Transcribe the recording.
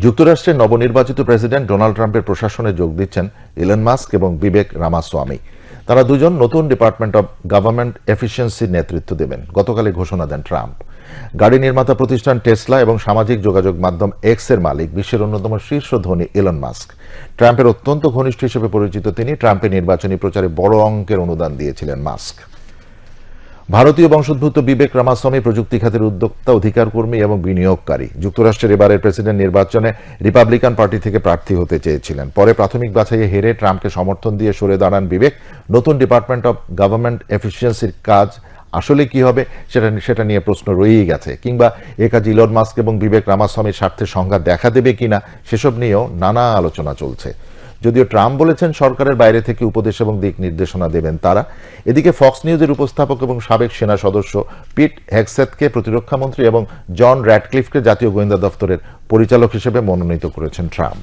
যুক্তরাষ্ট্রের নবনির্বাচিত president Donald ট্রাম্পের প্রশাসনে যোগ দিচ্ছেন ইলন মাস্ক এবং বিবেক রামাস্বামী। তারা দুজন নতুন ডিপার্টমেন্ট অব গভর্নমেন্ট এফিসিয়েন্সির নেতৃত্ব দেবেন। গতকালই ঘোষণা দেন ট্রাম্প। গাড়ি নির্মাতা প্রতিষ্ঠান টেসলা এবং সামাজিক যোগাযোগ মাধ্যম এক্স এর মালিক বিশ্বের অন্যতম শীর্ষ ধনী ইলন মাস্ক। ট্রাম্পের অত্যন্ত ঘনিষ্ঠ হিসেবে পরিচিত তিনি। ট্রাম্পের নির্বাচনী প্রচারে বড় অঙ্কের অনুদান দিয়েছিলেন মাস্ক। ভারতীয় বংশোদ্ভূত বিবেক রামাস্বামী প্রযুক্তি খাতের উদ্যোক্তা, অধিকার কর্মী এবং বিনিয়োগকারী। যুক্তরাষ্ট্রের এবারের প্রেসিডেন্ট নির্বাচনে রিপাবলিকান পার্টি থেকে প্রার্থী হতে চেয়েছিলেন। পরে প্রাথমিক বাছাইয়ে হেরে ট্রাম্পকে সমর্থন দিয়ে সরে দাঁড়ান বিবেক। নতুন ডিপার্টমেন্ট অব গভর্নমেন্ট এফিসিয়েন্সির কাজ আসলে কি হবে সেটা নিয়ে প্রশ্ন রয়েই গেছে। কিংবা এ কাজ ইলন মাস্ক এবং বিবেক রামাস্বামীর স্বার্থের সংজ্ঞা দেখা দেবে কিনা, সেসব নিয়েও নানা আলোচনা চলছে। যদিও ট্রাম্প বলেছেন সরকারের বাইরে থেকে উপদেশ এবং দিক নির্দেশনা দেবেন তারা। এদিকে ফক্স নিউজের উপস্থাপক এবং সাবেক সেনা সদস্য পিট হেগসেথকে প্রতিরক্ষামন্ত্রী এবং জন র্যাডক্লিফকে জাতীয় গোয়েন্দা দপ্তরের পরিচালক হিসেবে মনোনীত করেছেন ট্রাম্প।